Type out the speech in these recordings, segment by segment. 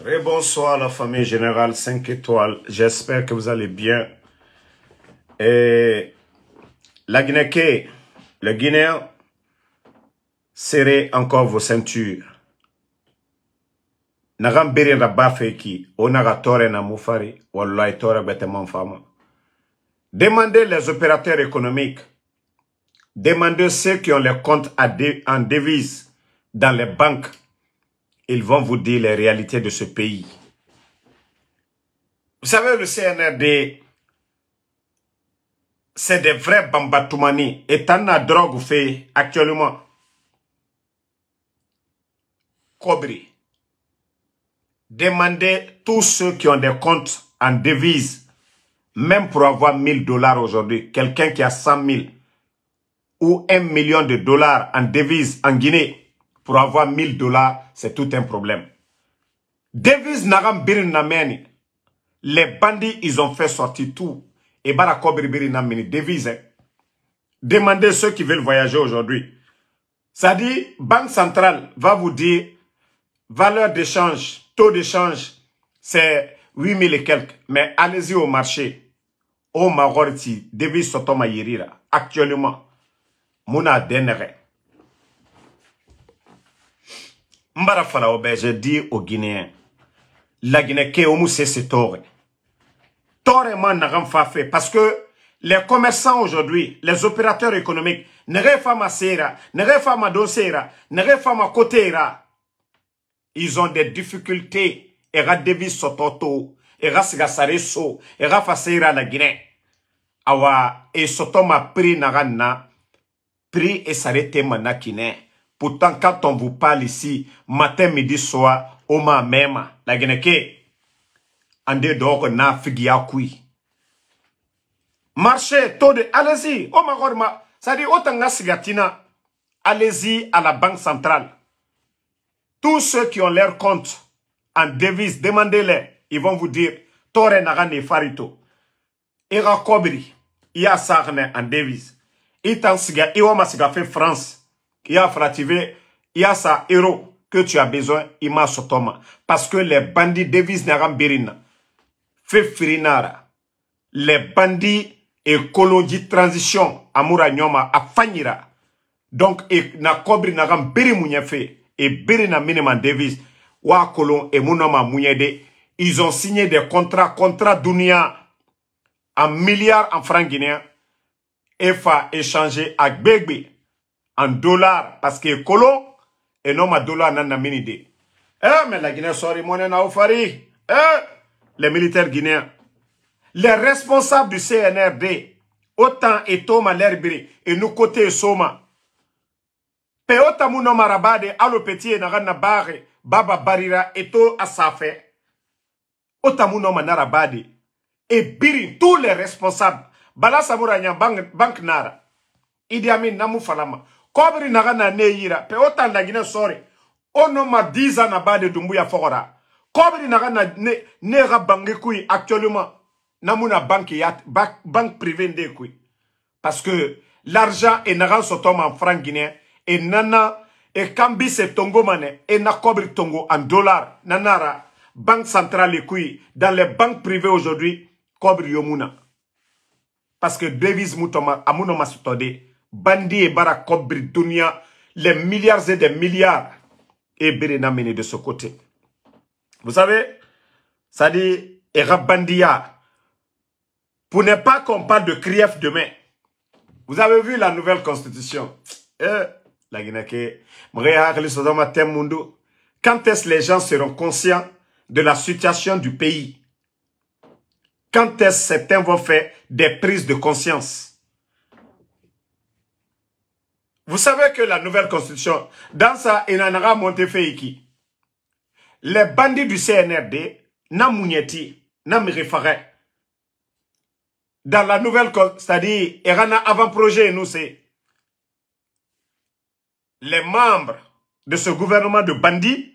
Bonsoir la famille générale 5 étoiles. J'espère que vous allez bien. Et la Guinée, le Guinéen, serrez encore vos ceintures. Nagam biri rabafeki, onaga tore na mufari, wallahi tore beteman fama. Demandez les opérateurs économiques, demandez ceux qui ont les comptes en devises dans les banques. Ils vont vous dire les réalités de ce pays. Vous savez, le CNRD, c'est des vrais bambatoumani. Et tant de drogue fait actuellement. Kobri. Demandez tous ceux qui ont des comptes en devises, même pour avoir 1000 dollars aujourd'hui, quelqu'un qui a 100 000 ou 1 million de dollars en devises en Guinée, pour avoir 1000 dollars, c'est tout un problème. Devises n'agam birin nameni. Les bandits, ils ont fait sortir tout. Et barakobri birin nameni. Devises. Demandez ceux qui veulent voyager aujourd'hui. Ça dit, Banque centrale va vous dire, valeur d'échange, taux d'échange, c'est 8000 et quelques. Mais allez-y au marché. Au Maroriti, devise sotoma yirira. Actuellement, mouna denere. Mbara fala je dis aux Guinéens, la Guinée qui est c'est tort. Tort man n'agam fa fait parce que les commerçants aujourd'hui, les opérateurs économiques, ne refama sera, ne refama dosera, ne refama kotera. Ils ont des difficultés. Era devise sototo, era sigasare so, era fasera la Guinée. Awa et sotoma prix narana, prix et s'arrêter manakine. Pourtant, quand on vous parle ici, matin, midi, soir, oma même, la Guinée, ande dehors na figia kui. Marché, taux de, allez-y, oh ma gorma, ça dit autant na sigatina, allez-y à la banque centrale. Tous ceux qui ont leur compte en devise, demandez-les, ils vont vous dire, tore nagane farito, ira kobri, iya sarne en devise, itan siga, iwama siga fait France. Il y a frativé, il y a ça euro que tu as besoin, il m'a sotoma. Parce que les bandits devises n'aram birina. Fait firinara. Les bandits et colonie transition, amoura nyoma, a fanira. Donc, et na kobri n'aram biri mounyefe, et birina minimum devise, wa kolon et mounoma mounyede, ils ont signé des contrats dunia, en milliards en francs guinéens, et fa échanger avec Begbe. En dollars, parce que Kolo, et non ma dollar n'a minide. Mais la Guinée, sorry, mon na ofari. Les militaires guinéens. Les responsables du CNRD, autant et Thomas l'herbiri, et nous côté Soma. Pe otamu no marabade, alo petit na rana bare, baba barira, et to asafe. Otamu no manarabade. Et biri, tous les responsables. Bala Samoura nyan bank nara. Idi Amin namu falama. Kobri nagana neira, pe otan la Guinée sori. Ono ma 10 ans na bade Dumbuya Fogora. Kobri nagana ne rabange kui actuellement. Namuna banque privée de kui. Parce que l'argent est nagan sotom en franc guinéen. Et nana, et kambi se tongo mane, et na kobri tongo en dollars. Nanara, banque centrale kui. Dans les banques privées aujourd'hui, kobri yomuna. Parce que devise mutoma, amuno masutode. Bandi et bara kobri dunia, les milliards et des milliards. Et Berena mené de ce côté. Vous savez, ça dit, Era Bandia, pour ne pas qu'on parle de Krief demain. Vous avez vu la nouvelle constitution. La Guinée, quand est-ce que les gens seront conscients de la situation du pays? Quand est-ce que certains vont faire des prises de conscience? Vous savez que la nouvelle constitution, dans ça, il en aura monté Feiki. Les bandits du CNRD, n'a mounieti, n'a mirifare. Dans la nouvelle constitution, c'est-à-dire, il y a un avant-projet, nous, c'est les membres de ce gouvernement de bandits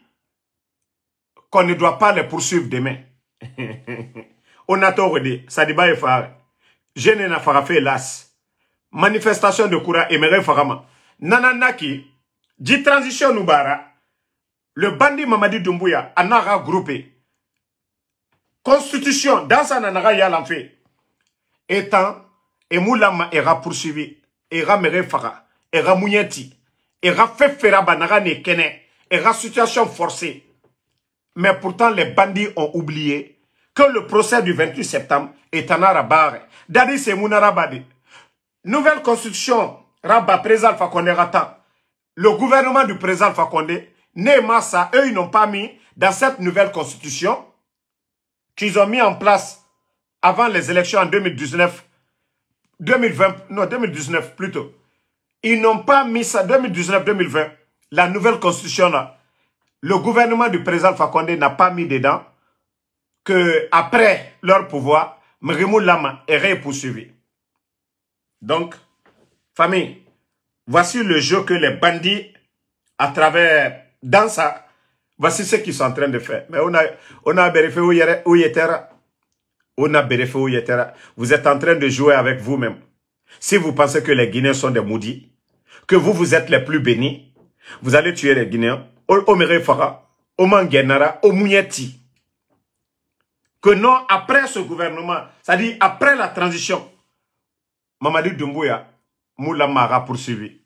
qu'on ne doit pas les poursuivre demain. On a tort de ça dit pas faire. Je n'ai pas fait las. Manifestation de courage et mere farama. Nananaki, dit transition Noubara, le bandit Mamadi Doumbouya en a regroupé. Constitution, dans sa nanara yalanfe. Étant, et moulama era poursuivi, era mere fara, era mounieti, era fait fera banara ne kene, era situation forcée. Mais pourtant, les bandits ont oublié que le procès du 28 septembre est en arabar. Dadi c'est mounarabadi. Nouvelle constitution, Rabba, président Alpha Condé Rata. Le gouvernement du président Alpha Condé, Némassa, eux, ils n'ont pas mis dans cette nouvelle constitution qu'ils ont mis en place avant les élections en 2019, 2020, non, 2019 plutôt. Ils n'ont pas mis ça, 2019-2020, la nouvelle constitution là. Le gouvernement du président Alpha Condé n'a pas mis dedans que après leur pouvoir, Mrimou Lama est poursuivi. Donc, famille, voici le jeu que les bandits, à travers, dans ça, voici ce qu'ils sont en train de faire. Mais on a vérifié où il était. On a vérifié où il était. Vous êtes en train de jouer avec vous-même. Si vous pensez que les Guinéens sont des maudits, que vous êtes les plus bénis, vous allez tuer les Guinéens. Au Merefara, au Mangenara, au Mounieti. Que non, après ce gouvernement, c'est-à-dire après la transition, Mamadi Doumbouya, Moula Mara poursuivi.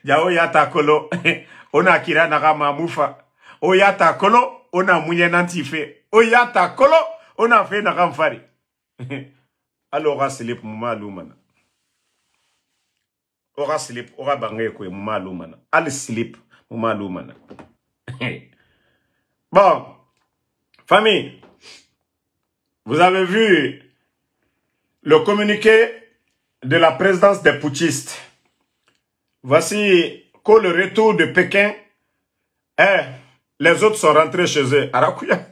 Yao yata kolo, on a kira narama moufa. O yata kolo, on a mouyen antife. O yata kolo, on a fait naramfari. Alors, slip mouma loumana. Ora slip, ora bangé kwe mouma loumana. Allez slip, mouma loumana. Bon, famille, vous avez vu le communiqué de la présidence des putschistes. Voici que le retour de Pékin, les autres sont rentrés chez eux. Arakuya.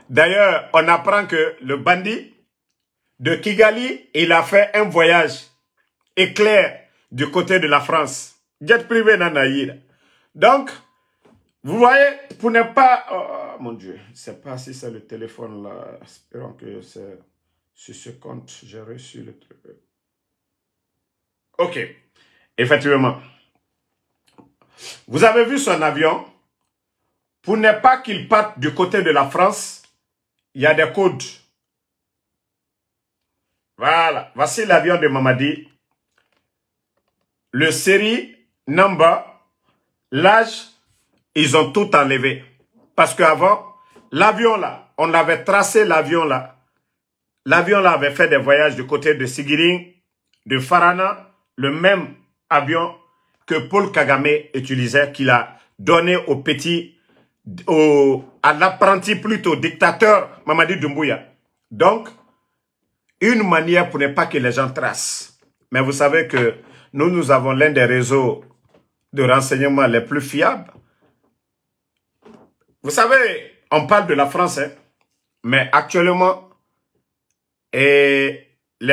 D'ailleurs, on apprend que le bandit de Kigali, il a fait un voyage éclair du côté de la France. Jet privé Nanaïra. Donc, vous voyez, pour ne pas... Oh, mon Dieu, je ne sais pas si c'est le téléphone là. Espérons que c'est sur ce compte. J'ai reçu le truc. Ok. Effectivement. Vous avez vu son avion. Pour ne pas qu'il parte du côté de la France, il y a des codes. Voilà. Voici l'avion de Mamadi. Le série, number, l'âge, ils ont tout enlevé. Parce qu'avant, l'avion là, on avait tracé l'avion là. L'avion là avait fait des voyages du côté de Sigiring, de Farana, le même avion que Paul Kagame utilisait, qu'il a donné au petit, à l'apprenti plutôt dictateur Mamadi Doumbouya. Donc, une manière pour ne pas que les gens tracent. Mais vous savez que nous avons l'un des réseaux de renseignement les plus fiables. Vous savez, on parle de la France, hein, mais actuellement, les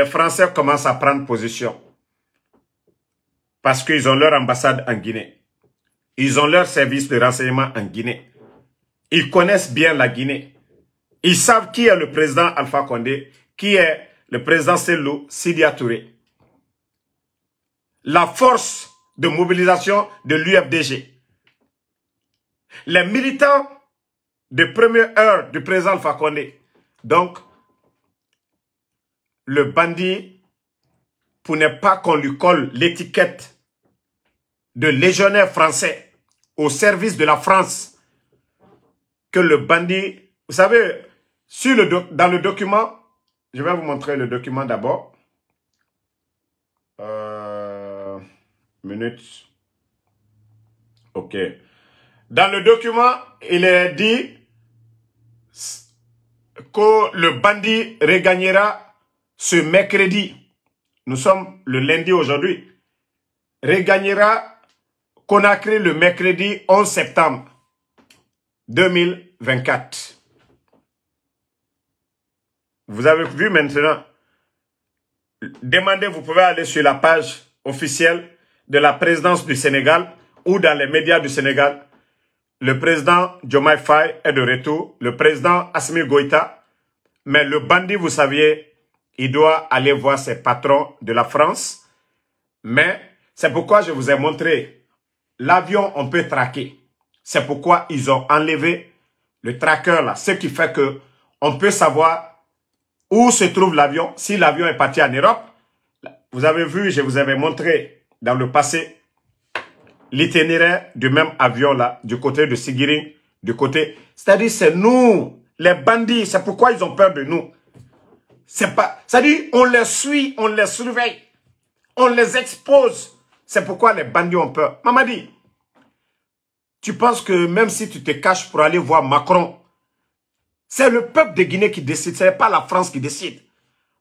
Français commencent à prendre position. Parce qu'ils ont leur ambassade en Guinée. Ils ont leur service de renseignement en Guinée. Ils connaissent bien la Guinée. Ils savent qui est le président Alpha Condé, qui est le président Cellou Sidia Touré. La force de mobilisation de l'UFDG. Les militants de première heure du président Alpha Condé. Donc, le bandit, pour ne pas qu'on lui colle l'étiquette de légionnaire français au service de la France, que le bandit, vous savez, dans le document, je vais vous montrer le document d'abord. Minute. Ok. Dans le document, il est dit que le bandit regagnera ce mercredi. Nous sommes le lundi aujourd'hui. Regagnera Conakry le mercredi 11 septembre 2024. Vous avez vu maintenant. Demandez, vous pouvez aller sur la page officielle de la présidence du Sénégal ou dans les médias du Sénégal. Le président Diomaye Faye est de retour. Le président Assimi Goïta. Mais le bandit, vous saviez, il doit aller voir ses patrons de la France. Mais c'est pourquoi je vous ai montré l'avion, on peut traquer. C'est pourquoi ils ont enlevé le tracker là. Ce qui fait que on peut savoir où se trouve l'avion. Si l'avion est parti en Europe, vous avez vu, je vous avais montré dans le passé l'itinéraire du même avion là, du côté de Sigiring, du côté... C'est-à-dire, c'est nous, les bandits, c'est pourquoi ils ont peur de nous. C'est pas... C'est-à-dire, on les suit, on les surveille, on les expose. C'est pourquoi les bandits ont peur. Mamadi, tu penses que même si tu te caches pour aller voir Macron, c'est le peuple de Guinée qui décide, ce n'est pas la France qui décide.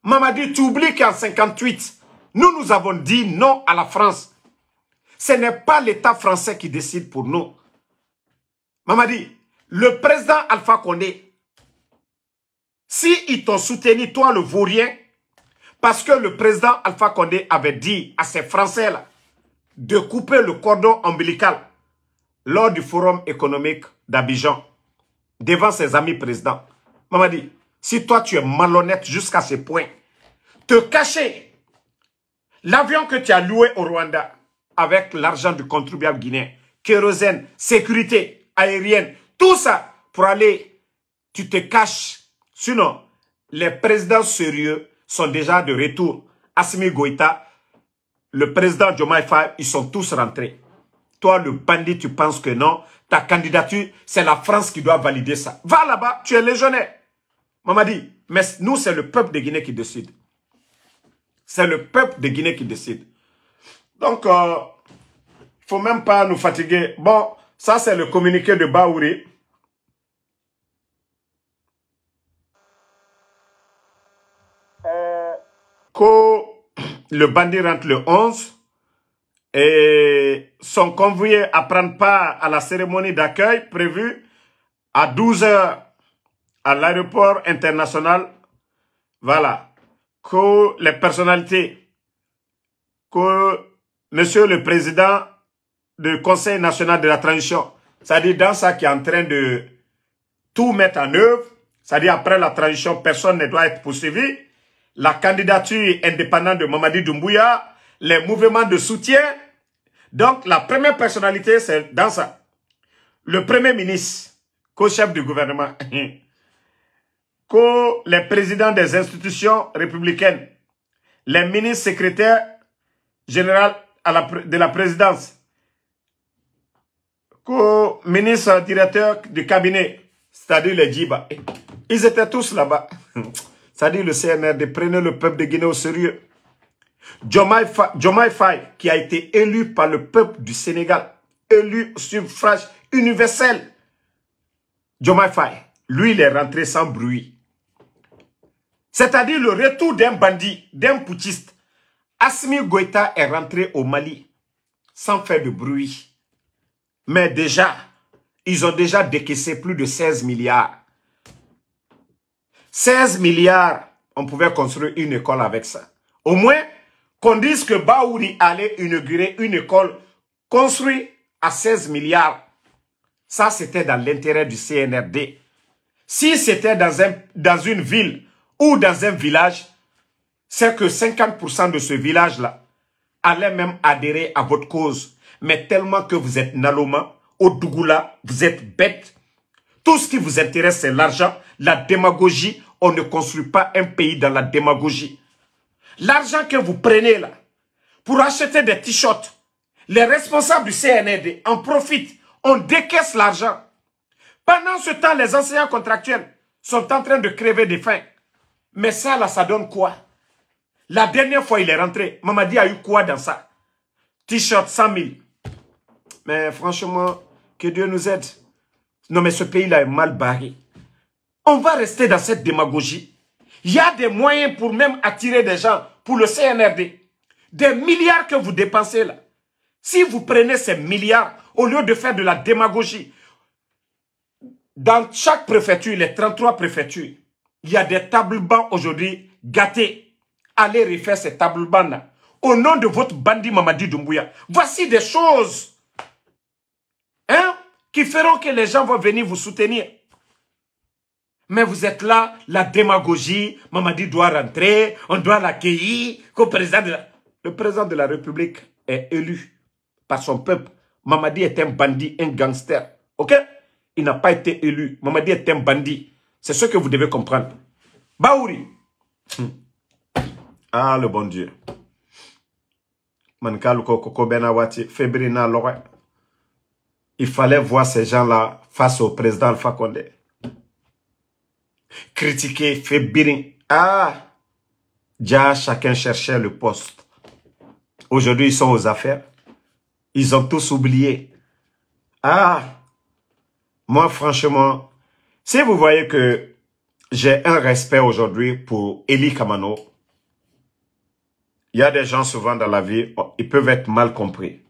Mamadi, tu oublies qu'en 58, nous avons dit non à la France. Ce n'est pas l'État français qui décide pour nous. Mamadi, le président Alpha Condé, s'ils t'ont soutenu, toi le vaurien, parce que le président Alpha Condé avait dit à ces Français-là de couper le cordon ombilical lors du forum économique d'Abidjan, devant ses amis présidents. Mamadi, si toi tu es malhonnête jusqu'à ce point, te cacher l'avion que tu as loué au Rwanda avec l'argent du contribuable guinéen, kérosène, sécurité aérienne, tout ça pour aller, tu te caches. Sinon, les présidents sérieux sont déjà de retour. Assimi Goïta, le président Diomaye Faye, ils sont tous rentrés. Toi, le bandit, tu penses que non. Ta candidature, c'est la France qui doit valider ça. Va là-bas, tu es légionnaire. Mamadi, mais nous, c'est le peuple de Guinée qui décide. C'est le peuple de Guinée qui décide. Donc, il ne faut même pas nous fatiguer. Bon, ça, c'est le communiqué de Baouri. Que le bandit rentre le 11 et sont convoyés à prendre part à la cérémonie d'accueil prévue à 12 h à l'aéroport international. Voilà. Que les personnalités, que Monsieur le Président du Conseil national de la transition, c'est-à-dire dans ça qui est en train de tout mettre en œuvre, c'est-à-dire après la transition, personne ne doit être poursuivi, la candidature indépendante de Mamadi Doumbouya, les mouvements de soutien. Donc, la première personnalité, c'est dans ça. Le Premier ministre, co-chef du gouvernement, que les présidents des institutions républicaines, les ministres secrétaires généraux de la présidence, que ministre directeur du cabinet, c'est-à-dire les Djiba, ils étaient tous là-bas. C'est-à-dire le CNRD, prenez le peuple de Guinée au sérieux. Diomaye Faye, qui a été élu par le peuple du Sénégal, élu au suffrage universel. Diomaye Faye, lui, il est rentré sans bruit. C'est-à-dire le retour d'un bandit, d'un putschiste. Assimi Goïta est rentré au Mali sans faire de bruit. Mais déjà, ils ont déjà décaissé plus de 16 milliards. 16 milliards, on pouvait construire une école avec ça. Au moins, qu'on dise que Baouri allait inaugurer une école construite à 16 milliards. Ça, c'était dans l'intérêt du CNRD. Si c'était dans une ville ou dans un village, c'est que 50% de ce village-là allait même adhérer à votre cause. Mais tellement que vous êtes Naloma, Odougoula, vous êtes bête. Tout ce qui vous intéresse, c'est l'argent, la démagogie. On ne construit pas un pays dans la démagogie. L'argent que vous prenez là, pour acheter des t-shirts, les responsables du CNRD en profitent. On décaisse l'argent. Pendant ce temps, les enseignants contractuels sont en train de crever de faim. Mais ça, là, ça donne quoi? La dernière fois, il est rentré. Mamadi a eu quoi dans ça? T-shirt, 100 000. Mais franchement, que Dieu nous aide. Non, mais ce pays-là est mal barré. On va rester dans cette démagogie. Il y a des moyens pour même attirer des gens pour le CNRD. Des milliards que vous dépensez là. Si vous prenez ces milliards, au lieu de faire de la démagogie, dans chaque préfecture, les 33 préfectures, il y a des tables-bancs aujourd'hui gâtés. Allez refaire ces tables-bancs-là. Au nom de votre bandit Mamadi Doumbouya. Voici des choses qui feront que les gens vont venir vous soutenir. Mais vous êtes là, la démagogie, Mamadi doit rentrer, on doit l'accueillir. Le président de la République est élu par son peuple. Mamadi est un bandit, un gangster. Ok? Il n'a pas été élu. Mamadi est un bandit. C'est ce que vous devez comprendre. Baouri. Ah, le bon Dieu. Il fallait voir ces gens-là face au président Alpha Condé. Critiquer, Fébirin. Ah, déjà chacun cherchait le poste. Aujourd'hui, ils sont aux affaires. Ils ont tous oublié. Ah, moi franchement, si vous voyez que j'ai un respect aujourd'hui pour Eli Kamano, il y a des gens souvent dans la vie, ils peuvent être mal compris.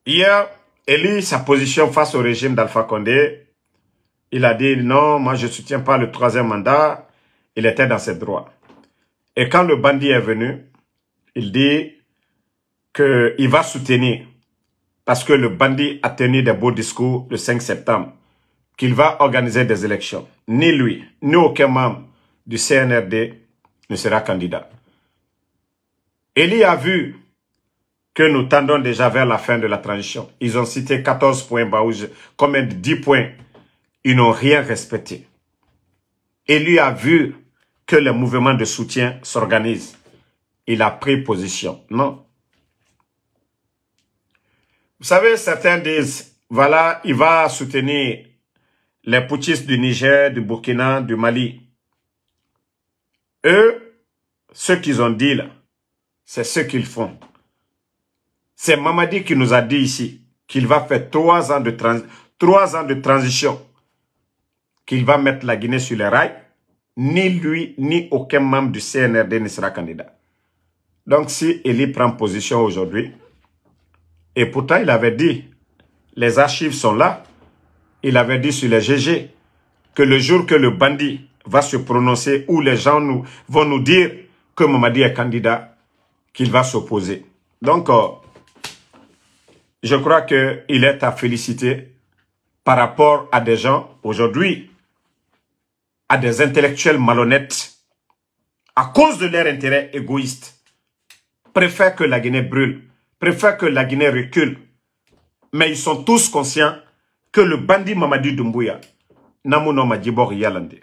Hier, Eli, sa position face au régime d'Alpha Condé, il a dit non, moi je ne soutiens pas le 3e mandat. Il était dans ses droits. Et quand le bandit est venu, il dit qu'il va soutenir, parce que le bandit a tenu des beaux discours le 5 septembre, qu'il va organiser des élections. Ni lui, ni aucun membre du CNRD ne sera candidat. Eli a vu que nous tendons déjà vers la fin de la transition. Ils ont cité 14 points, combien de 10 points. Ils n'ont rien respecté. Eli a vu que les mouvements de soutien s'organisent. Il a pris position. Non. Vous savez, certains disent, voilà, il va soutenir les putschistes du Niger, du Burkina, du Mali. Eux, ce qu'ils ont dit là, c'est ce qu'ils font. C'est Mamadi qui nous a dit ici qu'il va faire 3 ans de transition, qu'il va mettre la Guinée sur les rails. Ni lui, ni aucun membre du CNRD ne sera candidat. Donc si Eli prend position aujourd'hui, et pourtant il avait dit, les archives sont là, il avait dit sur les GG, que le jour que le bandit va se prononcer, où les gens vont nous dire que Mamadi est candidat, qu'il va s'opposer. Donc, je crois qu'il est à féliciter par rapport à des gens, aujourd'hui, à des intellectuels malhonnêtes, à cause de leur intérêt égoïste, préfèrent que la Guinée brûle, préfèrent que la Guinée recule. Mais ils sont tous conscients que le bandit Mamadi Doumbouya, Namuno Madjibor Yalande,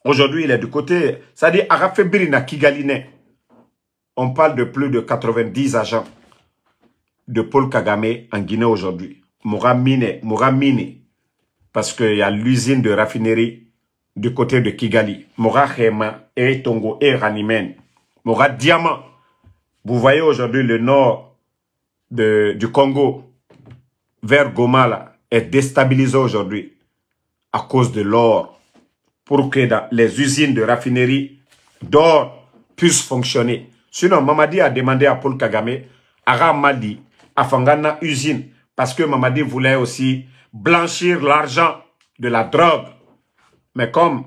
aujourd'hui il est du côté, c'est-à-dire Arafé Birina Kigaline. On parle de plus de 90 agents de Paul Kagame en Guinée aujourd'hui. Mouramine, parce qu'il y a l'usine de raffinerie du côté de Kigali. Moura Khema, et Tongo, et Ranimen. Moura Diamant. Vous voyez aujourd'hui le nord du Congo, vers Goma, là, est déstabilisé aujourd'hui à cause de l'or. Pour que les usines de raffinerie d'or puissent fonctionner. Sinon, Mamadi a demandé à Paul Kagame, à Ramadi, à Fangana usine, parce que Mamadi voulait aussi blanchir l'argent de la drogue. Mais comme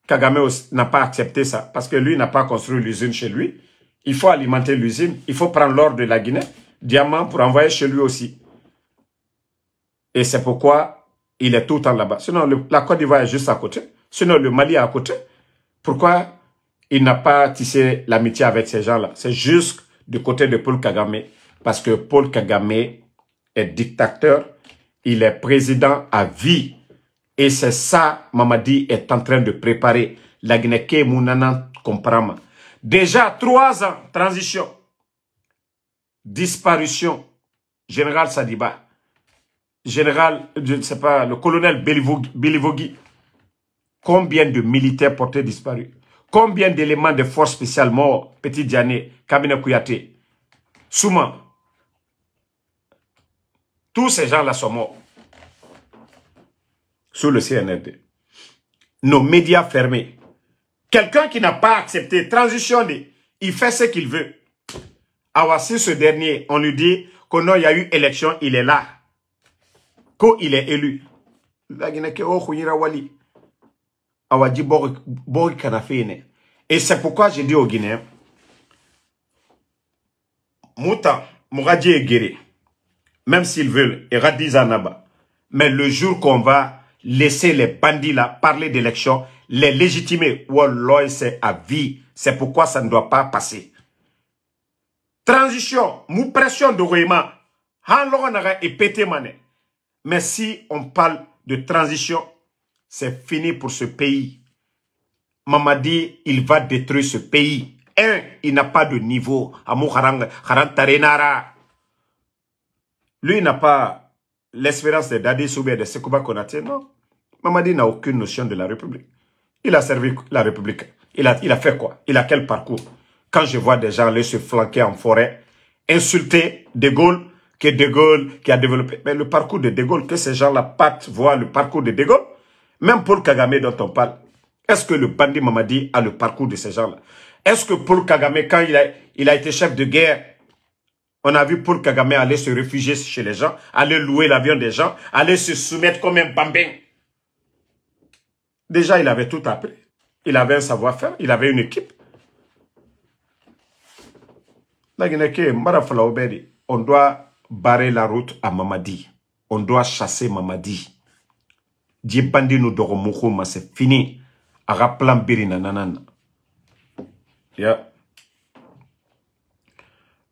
Kagame n'a pas accepté ça, parce que lui n'a pas construit l'usine chez lui, il faut alimenter l'usine, il faut prendre l'or de la Guinée, diamant pour envoyer chez lui aussi. Et c'est pourquoi il est tout le temps là-bas. Sinon, la Côte d'Ivoire est juste à côté. Sinon, le Mali est à côté. Pourquoi il n'a pas tissé l'amitié avec ces gens-là? C'est juste du côté de Paul Kagame. Parce que Paul Kagame est dictateur. Il est président à vie. Et c'est ça, Mamadi est en train de préparer. La Guinée qui Mounana comprend. Déjà 3 ans, transition. Disparition. Général Sadiba. Général, je ne sais pas, le colonel Belivogui. Combien de militaires portés disparus? Combien d'éléments de forces spéciales morts? Petit Diané, Kamine Kouyaté, Souma. Tous ces gens-là sont morts. Sous le CNRD. Nos médias fermés. Quelqu'un qui n'a pas accepté, transitionné, il fait ce qu'il veut. Alors si ce dernier, on lui dit qu'il y a eu élection, il est là. Qu'il est élu. Et c'est pourquoi j'ai dit aux Guinéens, Mouta, Mouradji est guéri. Même s'ils veulent, et Radizanaba. Mais le jour qu'on va laisser les bandits là parler d'élection, les légitimer, Wallah, c'est à vie. C'est pourquoi ça ne doit pas passer. Transition, mou pression de Roema. Mais si on parle de transition, c'est fini pour ce pays. Mamadi, il va détruire ce pays. Il n'a pas de niveau. Lui, il n'a pas l'espérance de Dadi Soubé de Sekouba Konaté, non. Mamadi n'a aucune notion de la République. Il a servi la République. Il a fait quoi? Il a quel parcours? Quand je vois des gens aller se flanquer en forêt, insulter De Gaulle, que De Gaulle qui a développé. Mais le parcours de De Gaulle, que ces gens-là partent voir le parcours de De Gaulle, même Paul Kagame dont on parle, est-ce que le bandit Mamadi a le parcours de ces gens-là? Est-ce que Paul Kagame, quand il a été chef de guerre, on a vu Paul Kagame aller se réfugier chez les gens, aller louer l'avion des gens, aller se soumettre comme un bambin? Déjà, il avait tout appris. Il avait un savoir-faire, il avait une équipe. On doit barrer la route à Mamadi. On doit chasser Mamadi. Djibandi nous doromoukouma, c'est fini. Araplan birina nanana. Yeah.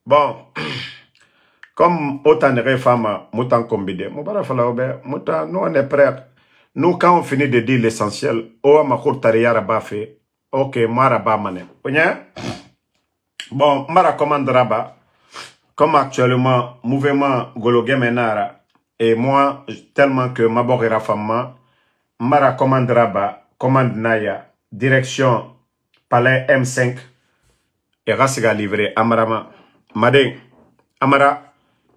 Bon, comme autant de femmes, moutan combidé, nous on est prêts. Nous, quand on finit de dire l'essentiel, ok, maraba mané. Bon, mara commande Rabat, comme actuellement, mouvement Gologue Menara, et moi, tellement que Maborera Fama, mara commande Rabat, commande Naya, direction Palais M5, et Rassiga livré Amarama. Madé, Amara,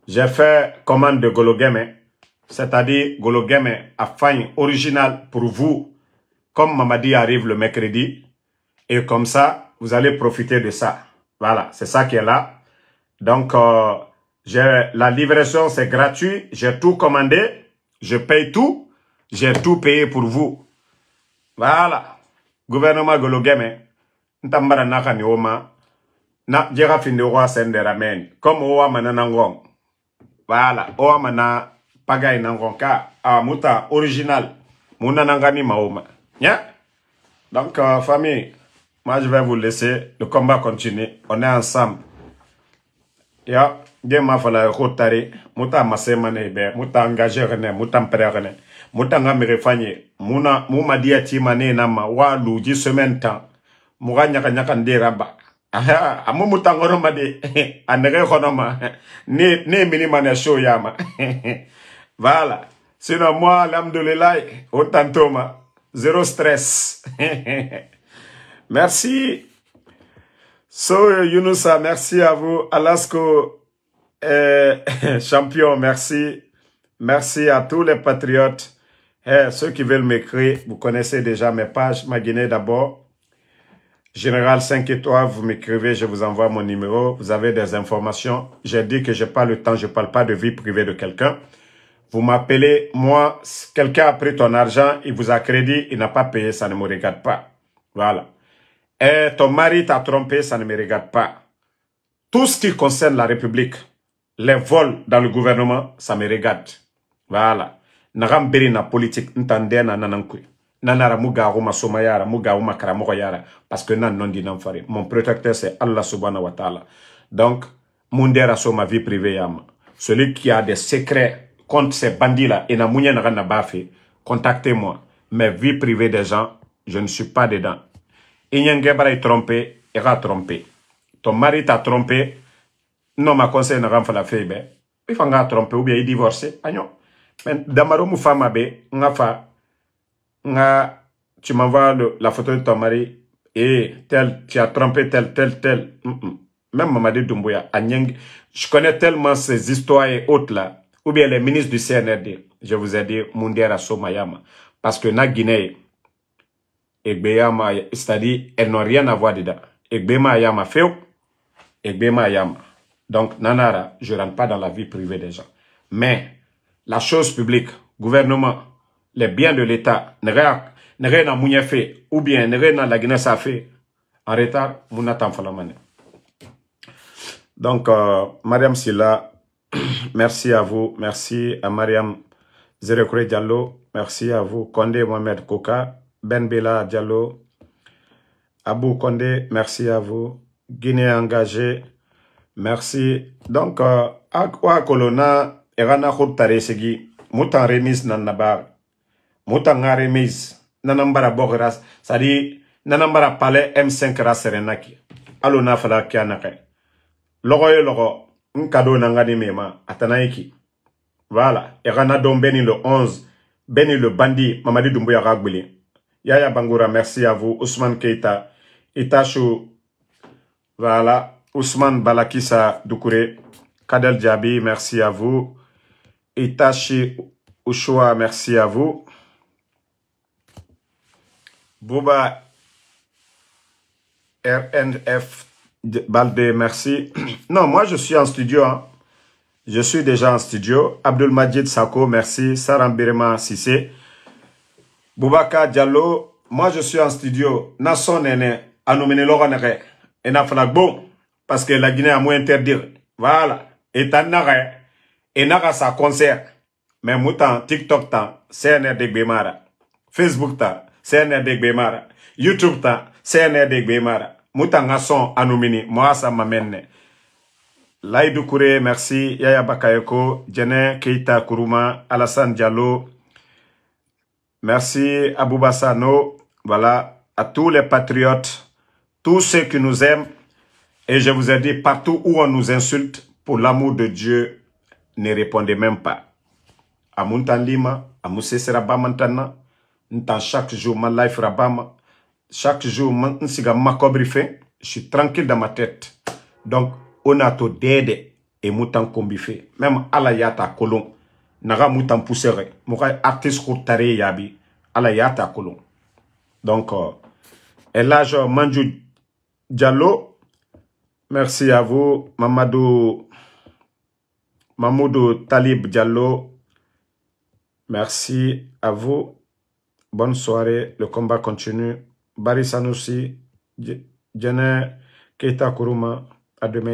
j'ai fait commande de Gologeme, c'est-à-dire Gologeme à faille original pour vous, comme Mamadi arrive le mercredi, et comme ça, vous allez profiter de ça. Voilà, c'est ça qui est là. Donc, la livraison, c'est gratuit. J'ai tout commandé. Je paye tout. J'ai tout payé pour vous. Voilà. Gouvernement Gologeme. Ntambara naka ni oma. Na jera finde roi sende ramen. Comme owa mananangong. Voilà. Owa mana pagay nangong ka. Muta original. Munanangani maoma. Yeah? Donc, famille. Moi, je vais vous laisser. Le combat continue. On est ensemble. Ya, ma fala rotari. Muta masemane be. Muta engagé rene. Muta mpere rene. Muta ngamire fanye. Muma dia timane nama. Wa luji semaine temps. Muga nyaka ndira ba. Aha, amu muta ngoroma de. Anere konoma. Ne minimane show yama. Voilà. Sinon moi, alhamdoulilah, autant Thomas. Zéro stress. Merci. So, Younousa, merci à vous. Alasco, champion, merci. Merci à tous les patriotes. Ceux qui veulent m'écrire, vous connaissez déjà mes pages. Ma Guinée d'abord. Général 5 étoiles, vous m'écrivez, je vous envoie mon numéro. Vous avez des informations. J'ai dit que je n'ai pas le temps, je ne parle pas de vie privée de quelqu'un. Vous m'appelez, moi, quelqu'un a pris ton argent, il vous a crédit, il n'a pas payé, ça ne me regarde pas. Voilà. Et ton mari t'a trompé, ça ne me regarde pas. Tout ce qui concerne la République, les vols dans le gouvernement, ça me regarde. Voilà. Nagam beri na politique, ntande na nanankui. Nanara muga uma somayara, muga uma karamogo yara. Parce que nan non di nan fari. Mon protecteur, c'est Allah subhanahu wa ta'ala. Donc, mundera so ma vie privée yama. Celui qui a des secrets contre ces bandits-là, et na mounya na bafi, contactez-moi. Mais vie privée des gens, je ne suis pas dedans. Inyengebra est trompé, il va tromper. Ton mari t'a trompé, non ma conseil n'a pas fait la fille, il faut nga tromper ou bien il divorcer. Agnon. Mais damaro mou femme abe, tu m'envoies la photo de ton mari et tel, tu as trompé tel. Même Mamadi Doumbouya, je connais tellement ces histoires et autres là, ou bien les ministres du CNRD, je vous ai dit, Mundiara Somayama, parce que na Guinée, c'est-à-dire, elles n'ont rien à voir dedans. Egbema Yama Feo, Egbema Yama. Donc, Nanara, je ne rentre pas dans la vie privée des gens. Mais, la chose publique, gouvernement, les biens de l'État, ne rien à Mounia fait, ou bien ne rien à la Guinée ça fait, en retard, Mounatan Falamane. Donc, Mariam Silla, merci à vous, merci à Mariam Zerekure Diallo, merci à vous, Condé Mohamed Koka, Ben Bella Diallo, Abou Condé, merci à vous. Guinée engagé, Merci. Donc, Akwa Kolona, Erana Khurtare Segi, Moutan remise Nanabar, Moutan remise, Nanambara Bogeras, c'est-à-dire, Nanambara Palais M5 Raserenaki, Alona Fala Kianake. Logo et logo, un cadeau Nangani Mema, Atanaiki. Voilà, Erana Don Beni le 11, Beni le bandit, Mamadi Doumbouya Ragbili. Yaya Bangoura, merci à vous. Ousmane Keita, Itachou, voilà. Ousmane Balakissa Doukouré, Kadel Diaby, merci à vous. Itachi Ushua, merci à vous. Bouba RNF Balde, merci. Non, moi je suis en studio. Hein. Je suis déjà en studio. Abdul Majid Sako, merci. Saram Birema Sissé. Boubaka Diallo, moi je suis en studio. Nasson Nene, Anoumene Loranere. Et Nafalak bon. Parce que la Guinée a moins interdire. Voilà. Et t'as n'arrêt. Et n'a sa concert. Mais moutan, TikTok ta, CNR de Gbemara. Facebook ta, CNR de Gbemara. YouTube ta, CNR de Gbemara. Moutan a son anoumini. Moi ça m'amène. Laïdou Kouré, merci. Yaya Bakayoko, Djene Keita Kourouma, Alassane Diallo. Merci Abouba Sano. Voilà. À tous les patriotes, tous ceux qui nous aiment. Et je vous ai dit, partout où on nous insulte, pour l'amour de Dieu, ne répondez même pas. À Mountan Lima, à Moussé Seraba Mantana, chaque jour, ma life Rabama, chaque jour, je suis tranquille dans ma tête. Donc, on a tout d'aide et Moutan Kombifé. Même Alayata Kolon, Naga Moutan Poussere, Mouray artiste Koutare Yabi, Alayata Kolon. Donc, et là, je Manjou Diallo, merci à vous, Mamadou Talib Diallo. Merci à vous. Bonne soirée. Le combat continue. Bari Sanoussi, Djene Keita Kourouma. À demain.